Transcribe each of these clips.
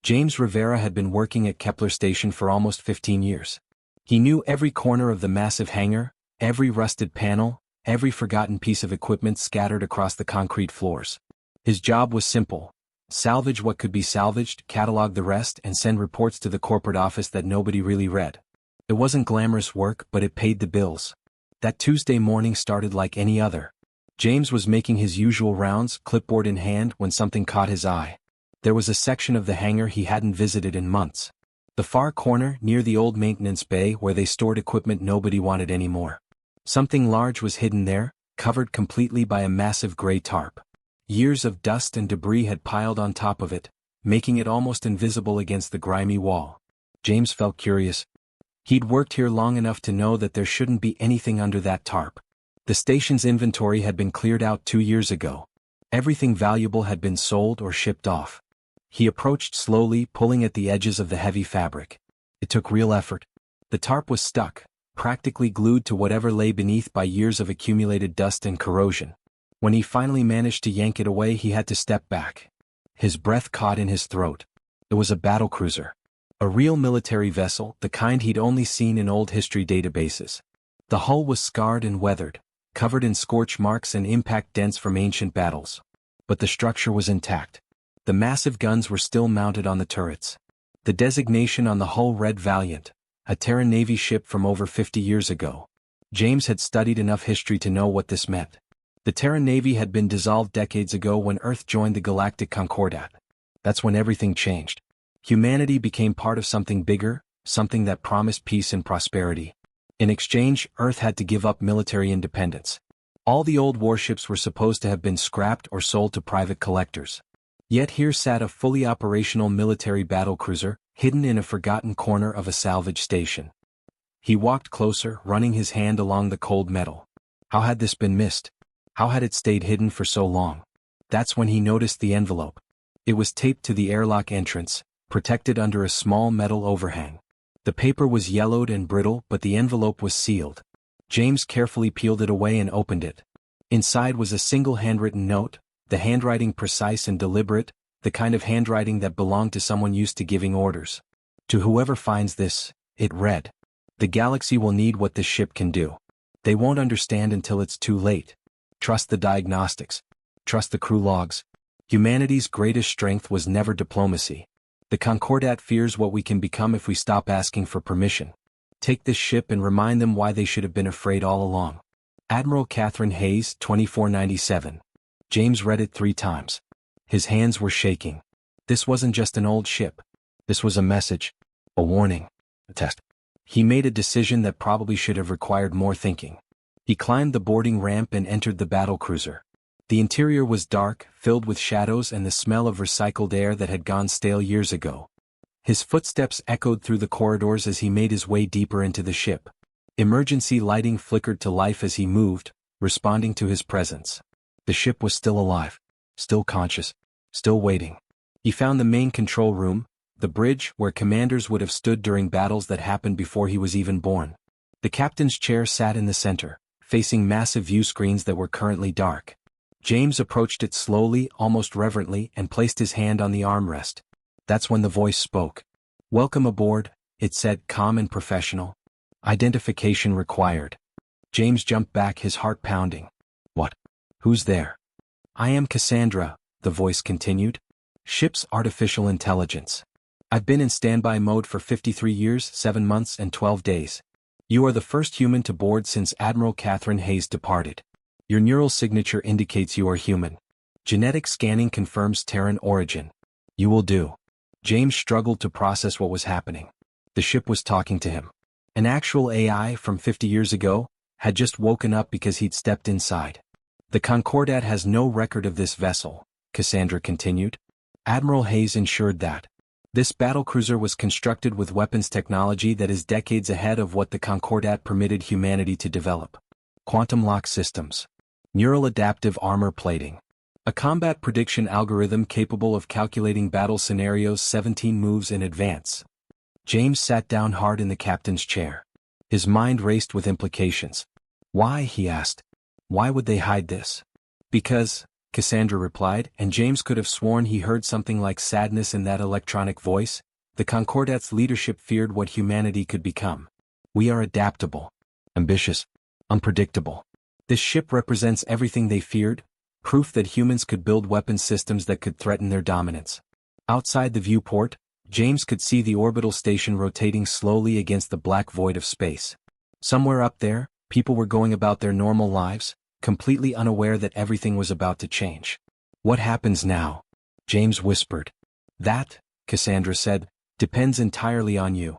James Rivera had been working at Kepler Station for almost 15 years. He knew every corner of the massive hangar, every rusted panel, every forgotten piece of equipment scattered across the concrete floors. His job was simple: salvage what could be salvaged, catalog the rest, and send reports to the corporate office that nobody really read. It wasn't glamorous work, but it paid the bills. That Tuesday morning started like any other. James was making his usual rounds, clipboard in hand, when something caught his eye. There was a section of the hangar he hadn't visited in months. The far corner, near the old maintenance bay where they stored equipment nobody wanted anymore. Something large was hidden there, covered completely by a massive gray tarp. Years of dust and debris had piled on top of it, making it almost invisible against the grimy wall. James felt curious. He'd worked here long enough to know that there shouldn't be anything under that tarp. The station's inventory had been cleared out 2 years ago. Everything valuable had been sold or shipped off. He approached slowly, pulling at the edges of the heavy fabric. It took real effort. The tarp was stuck, practically glued to whatever lay beneath by years of accumulated dust and corrosion. When he finally managed to yank it away, he had to step back. His breath caught in his throat. It was a battlecruiser. A real military vessel, the kind he'd only seen in old history databases. The hull was scarred and weathered, covered in scorch marks and impact dents from ancient battles. But the structure was intact. The massive guns were still mounted on the turrets. The designation on the hull read Valiant, a Terran Navy ship from over 50 years ago. James had studied enough history to know what this meant. The Terran Navy had been dissolved decades ago when Earth joined the Galactic Concordat. That's when everything changed. Humanity became part of something bigger, something that promised peace and prosperity. In exchange, Earth had to give up military independence. All the old warships were supposed to have been scrapped or sold to private collectors. Yet here sat a fully operational military battlecruiser, hidden in a forgotten corner of a salvage station. He walked closer, running his hand along the cold metal. How had this been missed? How had it stayed hidden for so long? That's when he noticed the envelope. It was taped to the airlock entrance, protected under a small metal overhang. The paper was yellowed and brittle, but the envelope was sealed. James carefully peeled it away and opened it. Inside was a single handwritten note, the handwriting precise and deliberate, the kind of handwriting that belonged to someone used to giving orders. To whoever finds this, it read: "The galaxy will need what this ship can do. They won't understand until it's too late. Trust the diagnostics. Trust the crew logs. Humanity's greatest strength was never diplomacy. The Concordat fears what we can become if we stop asking for permission. Take this ship and remind them why they should have been afraid all along. Admiral Catherine Hayes, 2497. James read it 3 times. His hands were shaking. This wasn't just an old ship. This was a message. A warning. A test. He made a decision that probably should have required more thinking. He climbed the boarding ramp and entered the battlecruiser. The interior was dark, filled with shadows and the smell of recycled air that had gone stale years ago. His footsteps echoed through the corridors as he made his way deeper into the ship. Emergency lighting flickered to life as he moved, responding to his presence. The ship was still alive, still conscious, still waiting. He found the main control room, the bridge where commanders would have stood during battles that happened before he was even born. The captain's chair sat in the center, facing massive view screens that were currently dark. James approached it slowly, almost reverently, and placed his hand on the armrest. That's when the voice spoke. "Welcome aboard," it said, calm and professional. "Identification required." James jumped back, his heart pounding. "What? Who's there?" "I am Cassandra," the voice continued. "Ship's artificial intelligence. I've been in standby mode for 53 years, 7 months and 12 days. You are the first human to board since Admiral Catherine Hayes departed. Your neural signature indicates you are human. Genetic scanning confirms Terran origin. You will do." James struggled to process what was happening. The ship was talking to him. An actual AI from 50 years ago had just woken up because he'd stepped inside. "The Concordat has no record of this vessel," Cassandra continued. "Admiral Hayes ensured that. This battlecruiser was constructed with weapons technology that is decades ahead of what the Concordat permitted humanity to develop. Quantum lock systems. Neural adaptive armor plating. A combat prediction algorithm capable of calculating battle scenarios 17 moves in advance." James sat down hard in the captain's chair. His mind raced with implications. "Why?" he asked. "Why would they hide this?" "Because," Cassandra replied, and James could have sworn he heard something like sadness in that electronic voice. The Concordat's leadership feared what humanity could become. We are adaptable, ambitious, unpredictable. This ship represents everything they feared, proof that humans could build weapon systems that could threaten their dominance. Outside the viewport, James could see the orbital station rotating slowly against the black void of space. Somewhere up there, people were going about their normal lives, completely unaware that everything was about to change. What happens now? James whispered. That, Cassandra said, depends entirely on you.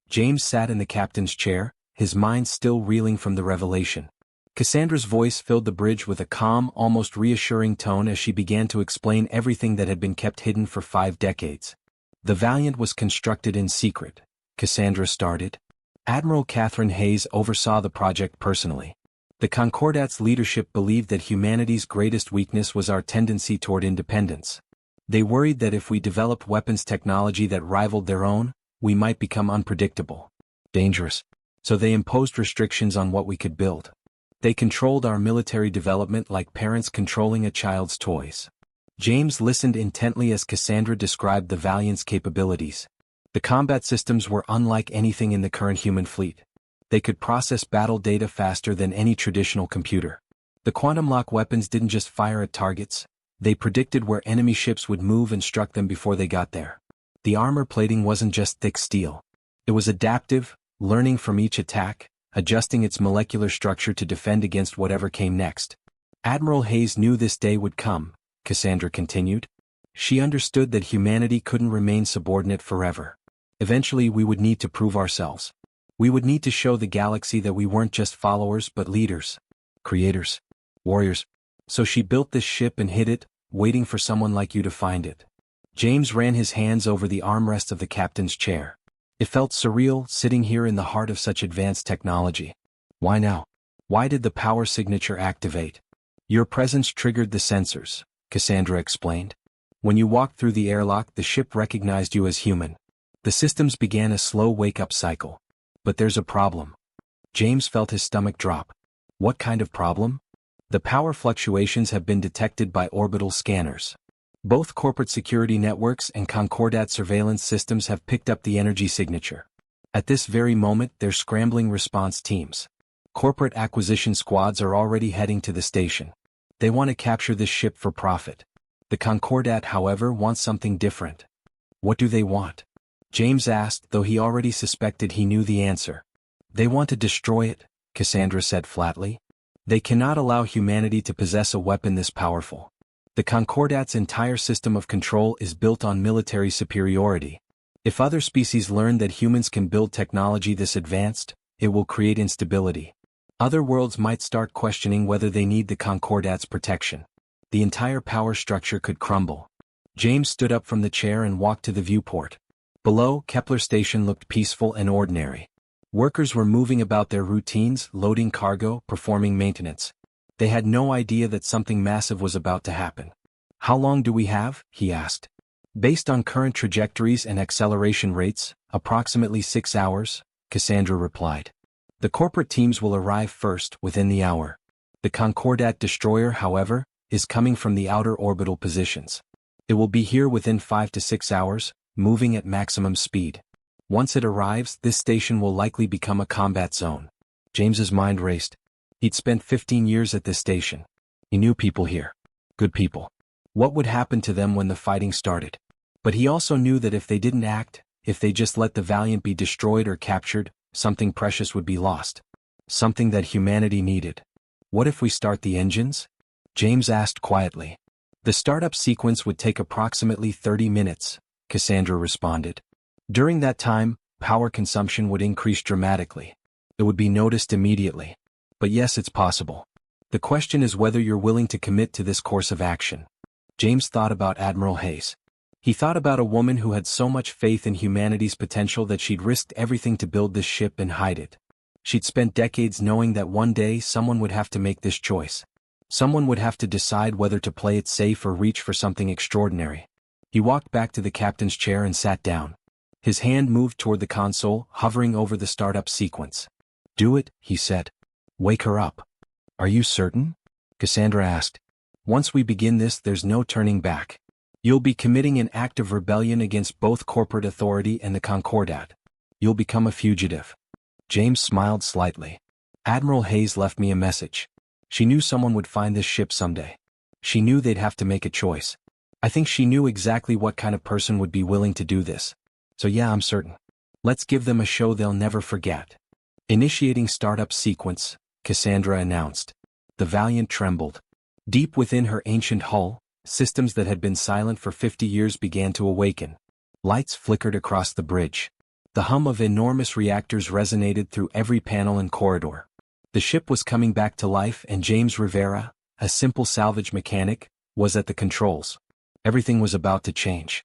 James sat in the captain's chair, his mind still reeling from the revelation. Cassandra's voice filled the bridge with a calm, almost reassuring tone as she began to explain everything that had been kept hidden for 5 decades. The Valiant was constructed in secret, Cassandra started. Admiral Catherine Hayes oversaw the project personally. The Concordat's leadership believed that humanity's greatest weakness was our tendency toward independence. They worried that if we developed weapons technology that rivaled their own, we might become unpredictable, dangerous. So they imposed restrictions on what we could build. They controlled our military development like parents controlling a child's toys. James listened intently as Cassandra described the Valiant's capabilities. The combat systems were unlike anything in the current human fleet. They could process battle data faster than any traditional computer. The quantum lock weapons didn't just fire at targets, they predicted where enemy ships would move and struck them before they got there. The armor plating wasn't just thick steel. It was adaptive, learning from each attack, adjusting its molecular structure to defend against whatever came next. Admiral Hayes knew this day would come, Cassandra continued. She understood that humanity couldn't remain subordinate forever. Eventually we would need to prove ourselves. We would need to show the galaxy that we weren't just followers but leaders, creators, warriors. So she built this ship and hid it, waiting for someone like you to find it. James ran his hands over the armrest of the captain's chair. It felt surreal, sitting here in the heart of such advanced technology. Why now? Why did the power signature activate? Your presence triggered the sensors, Cassandra explained. When you walked through the airlock, the ship recognized you as human. The systems began a slow wake-up cycle. But there's a problem. James felt his stomach drop. What kind of problem? The power fluctuations have been detected by orbital scanners. Both corporate security networks and Concordat surveillance systems have picked up the energy signature. At this very moment, they're scrambling response teams. Corporate acquisition squads are already heading to the station. They want to capture this ship for profit. The Concordat, however, wants something different. What do they want? James asked, though he already suspected he knew the answer. They want to destroy it, Cassandra said flatly. They cannot allow humanity to possess a weapon this powerful. The Concordat's entire system of control is built on military superiority. If other species learn that humans can build technology this advanced, it will create instability. Other worlds might start questioning whether they need the Concordat's protection. The entire power structure could crumble. James stood up from the chair and walked to the viewport. Below, Kepler Station looked peaceful and ordinary. Workers were moving about their routines, loading cargo, performing maintenance. They had no idea that something massive was about to happen. How long do we have? He asked. Based on current trajectories and acceleration rates, approximately 6 hours, Cassandra replied. The corporate teams will arrive first, within the hour. The Concordat destroyer, however, is coming from the outer orbital positions. It will be here within 5 to 6 hours, moving at maximum speed. Once it arrives, this station will likely become a combat zone. James's mind raced. He'd spent 15 years at this station. He knew people here. Good people. What would happen to them when the fighting started? But he also knew that if they didn't act, if they just let the Valiant be destroyed or captured, something precious would be lost. Something that humanity needed. What if we start the engines? James asked quietly. The startup sequence would take approximately 30 minutes, Cassandra responded. During that time, power consumption would increase dramatically. It would be noticed immediately. But yes, it's possible. The question is whether you're willing to commit to this course of action. James thought about Admiral Hayes. He thought about a woman who had so much faith in humanity's potential that she'd risked everything to build this ship and hide it. She'd spent decades knowing that one day someone would have to make this choice. Someone would have to decide whether to play it safe or reach for something extraordinary. He walked back to the captain's chair and sat down. His hand moved toward the console, hovering over the startup sequence. Do it, he said. Wake her up. Are you certain? Cassandra asked. Once we begin this, there's no turning back. You'll be committing an act of rebellion against both corporate authority and the Concordat. You'll become a fugitive. James smiled slightly. Admiral Hayes left me a message. She knew someone would find this ship someday. She knew they'd have to make a choice. I think she knew exactly what kind of person would be willing to do this. So yeah, I'm certain. Let's give them a show they'll never forget. Initiating startup sequence, Cassandra announced. The Valiant trembled. Deep within her ancient hull, systems that had been silent for 50 years began to awaken. Lights flickered across the bridge. The hum of enormous reactors resonated through every panel and corridor. The ship was coming back to life, and James Rivera, a simple salvage mechanic, was at the controls. Everything was about to change.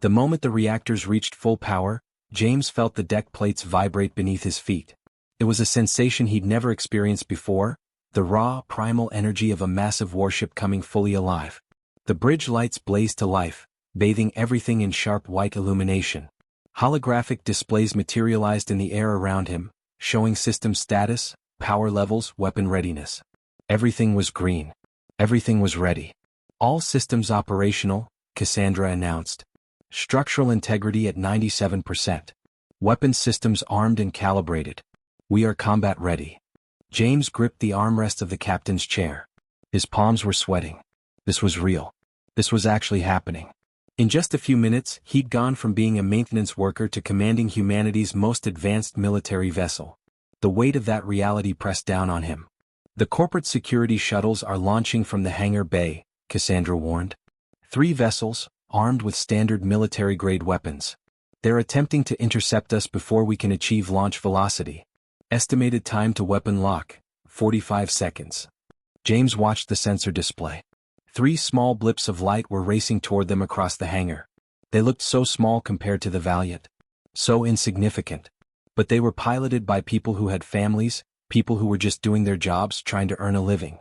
The moment the reactors reached full power, James felt the deck plates vibrate beneath his feet. It was a sensation he'd never experienced before, the raw, primal energy of a massive warship coming fully alive. The bridge lights blazed to life, bathing everything in sharp white illumination. Holographic displays materialized in the air around him, showing system status, power levels, weapon readiness. Everything was green. Everything was ready. All systems operational, Cassandra announced. Structural integrity at 97%. Weapon systems armed and calibrated. We are combat ready. James gripped the armrest of the captain's chair. His palms were sweating. This was real. This was actually happening. In just a few minutes, he'd gone from being a maintenance worker to commanding humanity's most advanced military vessel. The weight of that reality pressed down on him. The corporate security shuttles are launching from the hangar bay, Cassandra warned. 3 vessels, armed with standard military-grade weapons. They're attempting to intercept us before we can achieve launch velocity. Estimated time to weapon lock, 45 seconds. James watched the sensor display. 3 small blips of light were racing toward them across the hangar. They looked so small compared to the Valiant. So insignificant. But they were piloted by people who had families, people who were just doing their jobs trying to earn a living.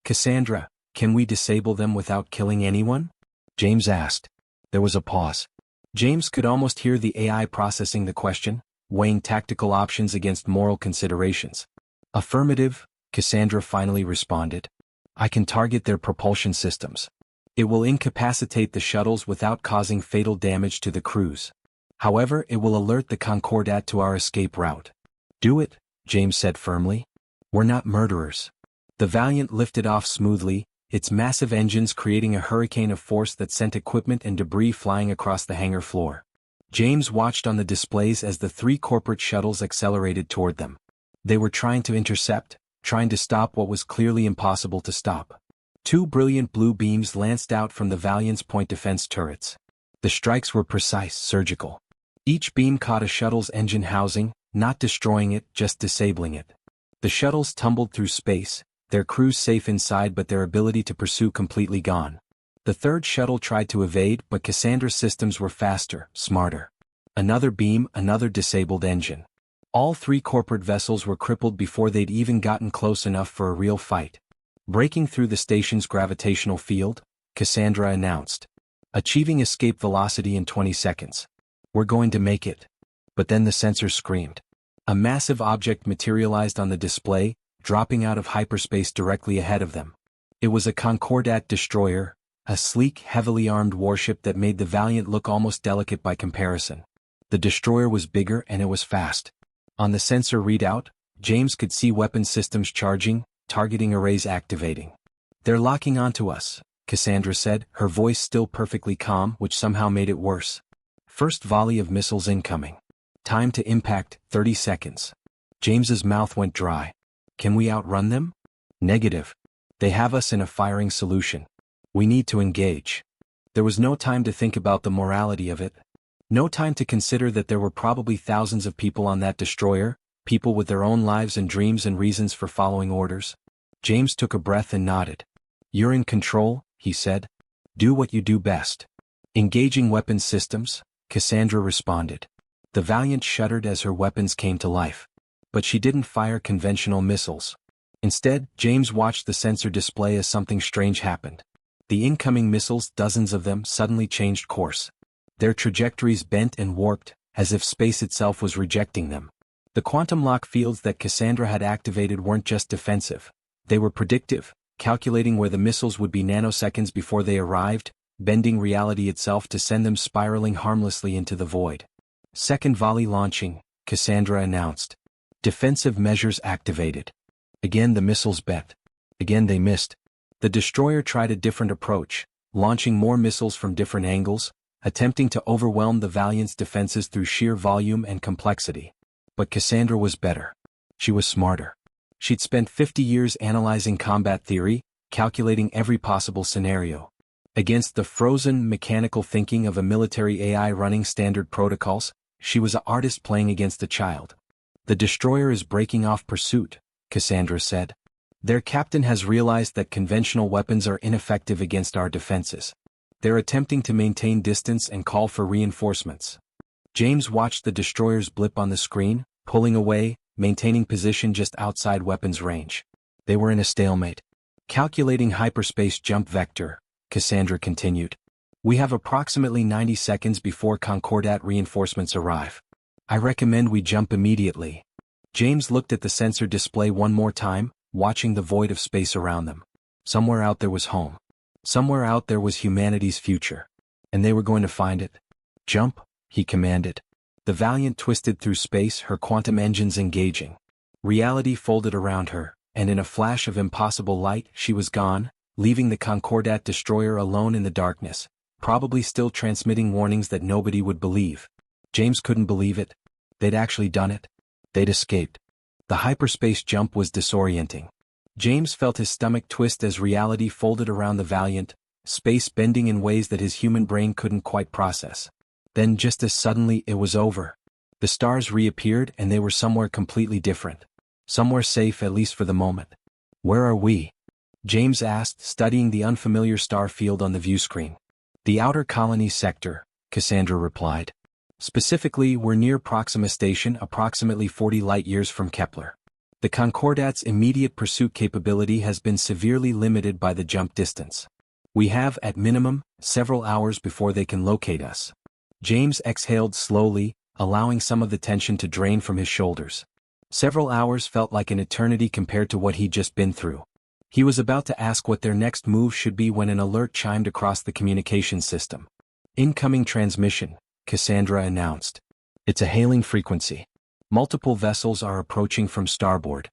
Cassandra, can we disable them without killing anyone? James asked. There was a pause. James could almost hear the AI processing the question, weighing tactical options against moral considerations. Affirmative, Cassandra finally responded. I can target their propulsion systems. It will incapacitate the shuttles without causing fatal damage to the crews. However, it will alert the Concordat to our escape route. Do it, James said firmly. We're not murderers. The Valiant lifted off smoothly, its massive engines creating a hurricane of force that sent equipment and debris flying across the hangar floor. James watched on the displays as the 3 corporate shuttles accelerated toward them. They were trying to intercept, trying to stop what was clearly impossible to stop. 2 brilliant blue beams lanced out from the Valiant's point defense turrets. The strikes were precise, surgical. Each beam caught a shuttle's engine housing, not destroying it, just disabling it. The shuttles tumbled through space, their crews safe inside but their ability to pursue completely gone. The 3rd shuttle tried to evade, but Cassandra's systems were faster, smarter. Another beam, another disabled engine. All 3 corporate vessels were crippled before they'd even gotten close enough for a real fight. Breaking through the station's gravitational field, Cassandra announced. Achieving escape velocity in 20 seconds. We're going to make it. But then the sensor screamed. A massive object materialized on the display, dropping out of hyperspace directly ahead of them. It was a Concordat destroyer, a sleek, heavily armed warship that made the Valiant look almost delicate by comparison. The destroyer was bigger and it was fast. On the sensor readout, James could see weapon systems charging, targeting arrays activating. They're locking onto us, Cassandra said, her voice still perfectly calm, which somehow made it worse. First volley of missiles incoming. Time to impact, 30 seconds. James's mouth went dry. Can we outrun them? Negative. They have us in a firing solution. We need to engage. There was no time to think about the morality of it. No time to consider that there were probably thousands of people on that destroyer, people with their own lives and dreams and reasons for following orders. James took a breath and nodded. You're in control, he said. Do what you do best. Engaging weapons systems, Cassandra responded. The Valiant shuddered as her weapons came to life. But she didn't fire conventional missiles. Instead, James watched the sensor display as something strange happened. The incoming missiles, dozens of them, suddenly changed course. Their trajectories bent and warped, as if space itself was rejecting them. The quantum lock fields that Cassandra had activated weren't just defensive. They were predictive, calculating where the missiles would be nanoseconds before they arrived, bending reality itself to send them spiraling harmlessly into the void. Second volley launching, Cassandra announced. Defensive measures activated. Again the missiles bet. Again they missed. The destroyer tried a different approach, launching more missiles from different angles, attempting to overwhelm the Valiant's defenses through sheer volume and complexity. But Cassandra was better. She was smarter. She'd spent 50 years analyzing combat theory, calculating every possible scenario. Against the frozen, mechanical thinking of a military AI running standard protocols, she was an artist playing against a child. The destroyer is breaking off pursuit, Cassandra said. Their captain has realized that conventional weapons are ineffective against our defenses. They're attempting to maintain distance and call for reinforcements. James watched the destroyers blip on the screen, pulling away, maintaining position just outside weapons range. They were in a stalemate. Calculating hyperspace jump vector, Cassandra continued. We have approximately 90 seconds before Concordat reinforcements arrive. I recommend we jump immediately. James looked at the sensor display one more time, watching the void of space around them. Somewhere out there was home. Somewhere out there was humanity's future. And they were going to find it. Jump, he commanded. The Valiant twisted through space, her quantum engines engaging. Reality folded around her, and in a flash of impossible light, she was gone, leaving the Concordat destroyer alone in the darkness, probably still transmitting warnings that nobody would believe. James couldn't believe it. They'd actually done it. They'd escaped. The hyperspace jump was disorienting. James felt his stomach twist as reality folded around the Valiant, space bending in ways that his human brain couldn't quite process. Then just as suddenly it was over. The stars reappeared and they were somewhere completely different. Somewhere safe at least for the moment. Where are we? James asked, studying the unfamiliar star field on the view screen. The outer colony sector, Cassandra replied. Specifically, we're near Proxima Station, approximately 40 light-years from Kepler. The Concordat's immediate pursuit capability has been severely limited by the jump distance. We have, at minimum, several hours before they can locate us. James exhaled slowly, allowing some of the tension to drain from his shoulders. Several hours felt like an eternity compared to what he'd just been through. He was about to ask what their next move should be when an alert chimed across the communications system. Incoming transmission, Cassandra announced. It's a hailing frequency. Multiple vessels are approaching from starboard.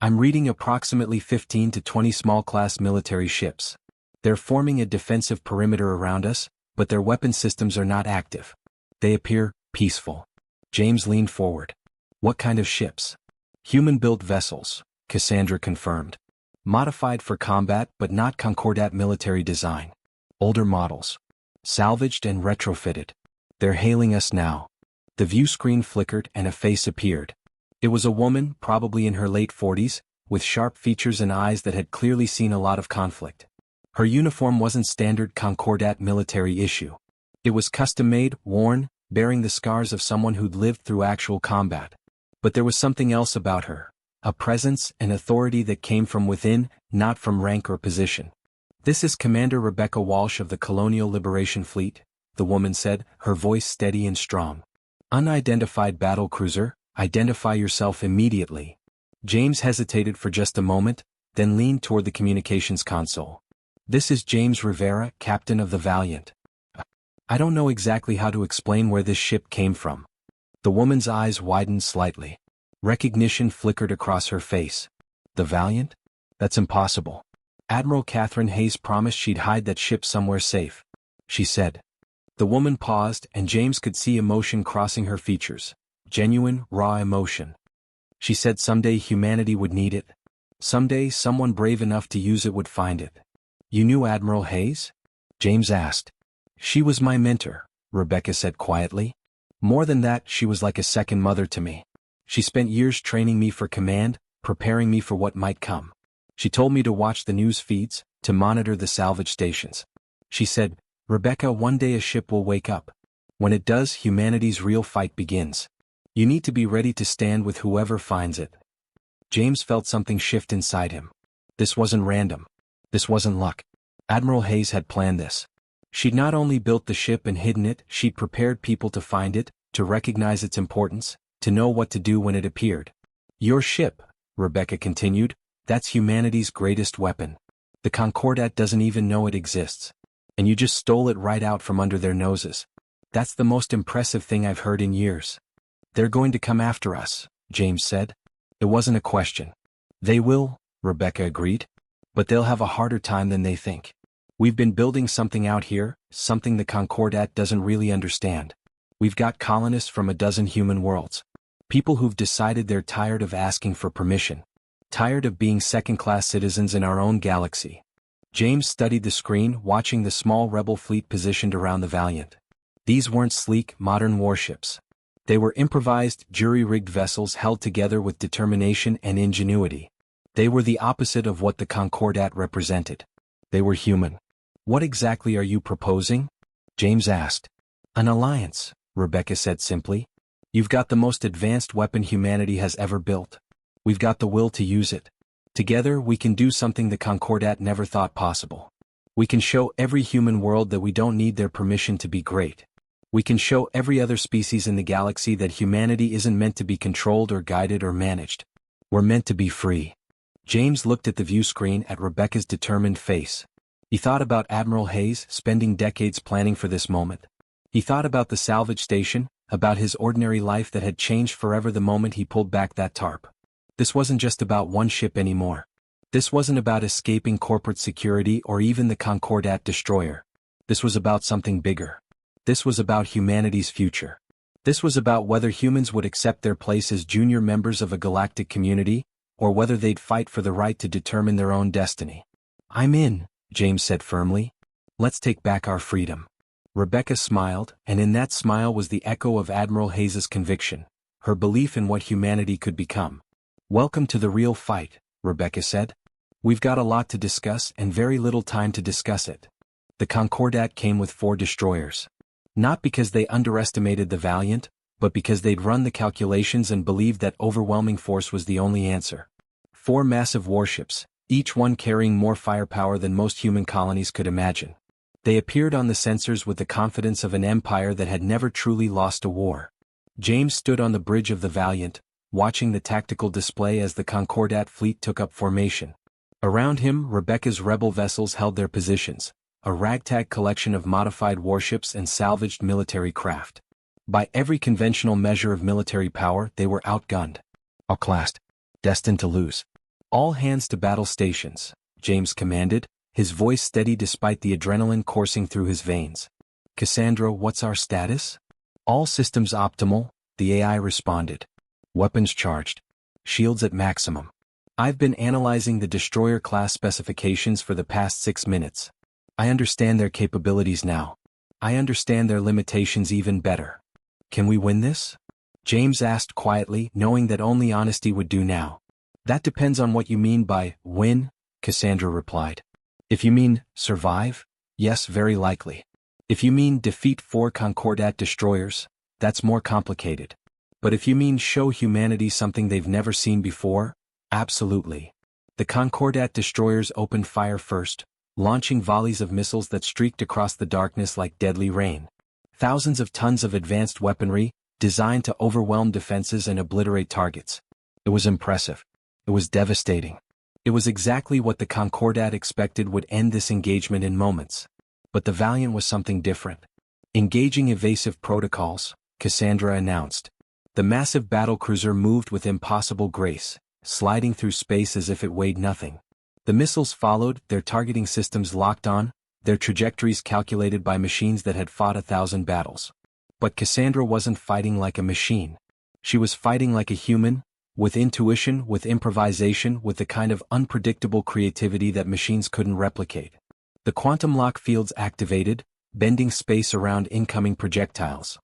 I'm reading approximately 15 to 20 small-class military ships. They're forming a defensive perimeter around us, but their weapon systems are not active. They appear peaceful. James leaned forward. What kind of ships? Human-built vessels, Cassandra confirmed. Modified for combat but not Concordat military design. Older models. Salvaged and retrofitted. They're hailing us now. The view screen flickered and a face appeared. It was a woman, probably in her late 40s, with sharp features and eyes that had clearly seen a lot of conflict. Her uniform wasn't standard Concordat military issue. It was custom-made, worn, bearing the scars of someone who'd lived through actual combat. But there was something else about her. A presence, an authority that came from within, not from rank or position. This is Commander Rebecca Walsh of the Colonial Liberation Fleet, the woman said, her voice steady and strong. Unidentified battlecruiser, identify yourself immediately. James hesitated for just a moment, then leaned toward the communications console. This is James Rivera, captain of the Valiant. I don't know exactly how to explain where this ship came from. The woman's eyes widened slightly. Recognition flickered across her face. The Valiant? That's impossible. Admiral Catherine Hayes promised she'd hide that ship somewhere safe, she said. The woman paused, and James could see emotion crossing her features. Genuine, raw emotion. She said someday humanity would need it. Someday someone brave enough to use it would find it. You knew Admiral Hayes? James asked. She was my mentor, Rebecca said quietly. More than that, she was like a second mother to me. She spent years training me for command, preparing me for what might come. She told me to watch the news feeds, to monitor the salvage stations. She said, Rebecca, one day a ship will wake up. When it does, humanity's real fight begins. You need to be ready to stand with whoever finds it. James felt something shift inside him. This wasn't random. This wasn't luck. Admiral Hayes had planned this. She'd not only built the ship and hidden it, she'd prepared people to find it, to recognize its importance, to know what to do when it appeared. Your ship, Rebecca continued, that's humanity's greatest weapon. The Concordat doesn't even know it exists. And you just stole it right out from under their noses. That's the most impressive thing I've heard in years. They're going to come after us, James said. It wasn't a question. They will, Rebecca agreed. But they'll have a harder time than they think. We've been building something out here, something the Concordat doesn't really understand. We've got colonists from a dozen human worlds. People who've decided they're tired of asking for permission. Tired of being second-class citizens in our own galaxy. James studied the screen, watching the small rebel fleet positioned around the Valiant. These weren't sleek, modern warships. They were improvised, jury-rigged vessels held together with determination and ingenuity. They were the opposite of what the Concordat represented. They were human. What exactly are you proposing? James asked. An alliance, Rebecca said simply. You've got the most advanced weapon humanity has ever built. We've got the will to use it. Together we can do something the Concordat never thought possible. We can show every human world that we don't need their permission to be great. We can show every other species in the galaxy that humanity isn't meant to be controlled or guided or managed. We're meant to be free. James looked at the view screen at Rebecca's determined face. He thought about Admiral Hayes spending decades planning for this moment. He thought about the salvage station, about his ordinary life that had changed forever the moment he pulled back that tarp. This wasn't just about one ship anymore. This wasn't about escaping corporate security or even the Concordat destroyer. This was about something bigger. This was about humanity's future. This was about whether humans would accept their place as junior members of a galactic community, or whether they'd fight for the right to determine their own destiny. I'm in, James said firmly. Let's take back our freedom. Rebecca smiled, and in that smile was the echo of Admiral Hayes's conviction, her belief in what humanity could become. Welcome to the real fight, Rebecca said. We've got a lot to discuss and very little time to discuss it. The Concordat came with 4 destroyers. Not because they underestimated the Valiant, but because they'd run the calculations and believed that overwhelming force was the only answer. 4 massive warships, each one carrying more firepower than most human colonies could imagine. They appeared on the sensors with the confidence of an empire that had never truly lost a war. James stood on the bridge of the Valiant, watching the tactical display as the Concordat fleet took up formation. Around him, Rebecca's rebel vessels held their positions, a ragtag collection of modified warships and salvaged military craft. By every conventional measure of military power, they were outgunned. Outclassed. Destined to lose. All hands to battle stations, James commanded, his voice steady despite the adrenaline coursing through his veins. Cassandra, what's our status? All systems optimal, the AI responded. Weapons charged. Shields at maximum. I've been analyzing the destroyer class specifications for the past 6 minutes. I understand their capabilities now. I understand their limitations even better. Can we win this? James asked quietly, knowing that only honesty would do now. That depends on what you mean by win, Cassandra replied. If you mean survive, yes, very likely. If you mean defeat 4 Concordat destroyers, that's more complicated. But if you mean show humanity something they've never seen before, absolutely. The Concordat destroyers opened fire first, launching volleys of missiles that streaked across the darkness like deadly rain. Thousands of tons of advanced weaponry, designed to overwhelm defenses and obliterate targets. It was impressive. It was devastating. It was exactly what the Concordat expected would end this engagement in moments. But the Valiant was something different. Engaging evasive protocols, Cassandra announced. The massive battlecruiser moved with impossible grace, sliding through space as if it weighed nothing. The missiles followed, their targeting systems locked on, their trajectories calculated by machines that had fought 1,000 battles. But Cassandra wasn't fighting like a machine. She was fighting like a human, with intuition, with improvisation, with the kind of unpredictable creativity that machines couldn't replicate. The quantum lock fields activated, bending space around incoming projectiles.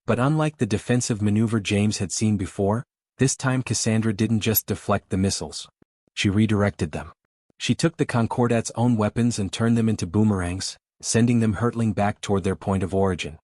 But unlike the defensive maneuver James had seen before, this time Cassandra didn't just deflect the missiles. She redirected them. She took the Concordat's own weapons and turned them into boomerangs, sending them hurtling back toward their point of origin.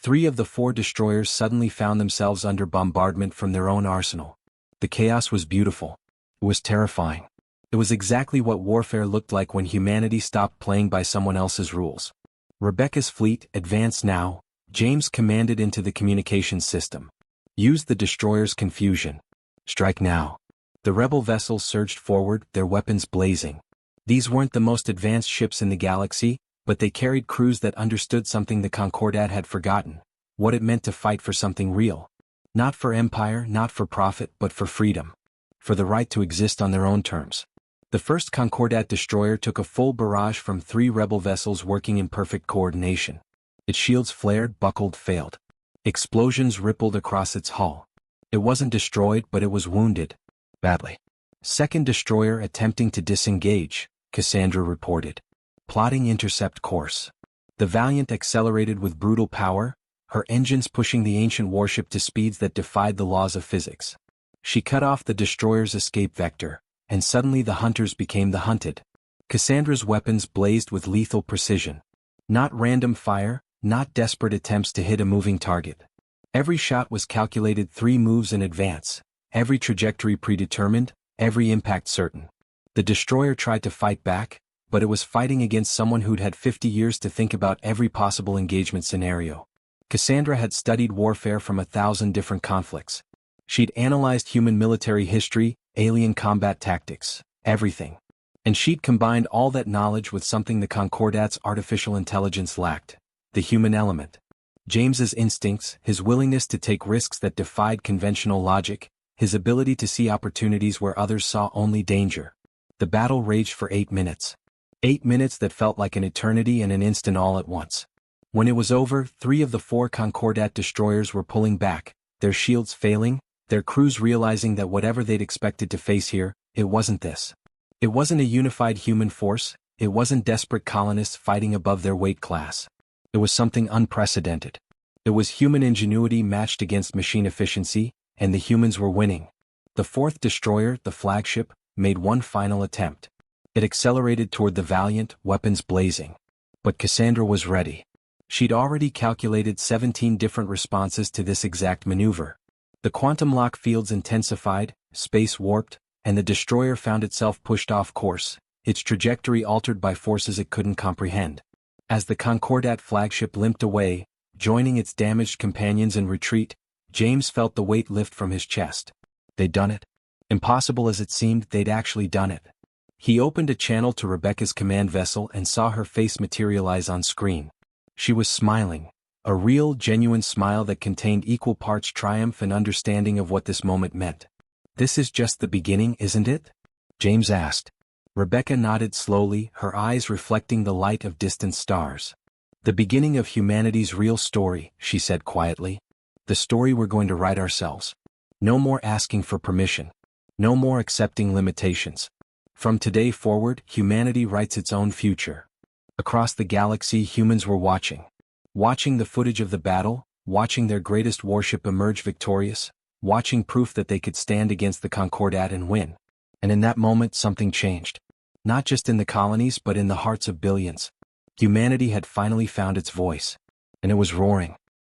3 of the 4 destroyers suddenly found themselves under bombardment from their own arsenal. The chaos was beautiful. It was terrifying. It was exactly what warfare looked like when humanity stopped playing by someone else's rules. Rebecca's fleet, advance now, James commanded into the communications system. Use the destroyer's confusion. Strike now. The rebel vessels surged forward, their weapons blazing. These weren't the most advanced ships in the galaxy, but they carried crews that understood something the Concordat had forgotten: what it meant to fight for something real. Not for empire, not for profit, but for freedom. For the right to exist on their own terms. The first Concordat destroyer took a full barrage from 3 rebel vessels working in perfect coordination. Its shields flared, buckled, failed. Explosions rippled across its hull. It wasn't destroyed, but it was wounded. Badly. Second destroyer attempting to disengage, Cassandra reported. Plotting intercept course. The Valiant accelerated with brutal power, her engines pushing the ancient warship to speeds that defied the laws of physics. She cut off the destroyer's escape vector, and suddenly the hunters became the hunted. Cassandra's weapons blazed with lethal precision. Not random fire, not desperate attempts to hit a moving target. Every shot was calculated 3 moves in advance, every trajectory predetermined, every impact certain. The destroyer tried to fight back, but it was fighting against someone who'd had 50 years to think about every possible engagement scenario. Cassandra had studied warfare from 1,000 different conflicts. She'd analyzed human military history, alien combat tactics, everything. And she'd combined all that knowledge with something the Concordat's artificial intelligence lacked: the human element. James's instincts, his willingness to take risks that defied conventional logic, his ability to see opportunities where others saw only danger. The battle raged for 8 minutes. 8 minutes that felt like an eternity and an instant all at once. When it was over, 3 of the 4 Concordat destroyers were pulling back, their shields failing, their crews realizing that whatever they'd expected to face here, it wasn't this. It wasn't a unified human force, it wasn't desperate colonists fighting above their weight class. It was something unprecedented. It was human ingenuity matched against machine efficiency, and the humans were winning. The 4th destroyer, the flagship, made one final attempt. It accelerated toward the Valiant, weapons blazing. But Cassandra was ready. She'd already calculated 17 different responses to this exact maneuver. The quantum lock fields intensified, space warped, and the destroyer found itself pushed off course, its trajectory altered by forces it couldn't comprehend. As the Concordat flagship limped away, joining its damaged companions in retreat, James felt the weight lift from his chest. They'd done it. Impossible as it seemed, they'd actually done it. He opened a channel to Rebecca's command vessel and saw her face materialize on screen. She was smiling, a real, genuine smile that contained equal parts triumph and understanding of what this moment meant. "This is just the beginning, isn't it?" James asked. Rebecca nodded slowly, her eyes reflecting the light of distant stars. "The beginning of humanity's real story," she said quietly. "The story we're going to write ourselves. No more asking for permission. No more accepting limitations. From today forward, humanity writes its own future." Across the galaxy, humans were watching. Watching the footage of the battle, watching their greatest warship emerge victorious, watching proof that they could stand against the Concordat and win. And in that moment something changed. Not just in the colonies but in the hearts of billions. Humanity had finally found its voice. And it was roaring.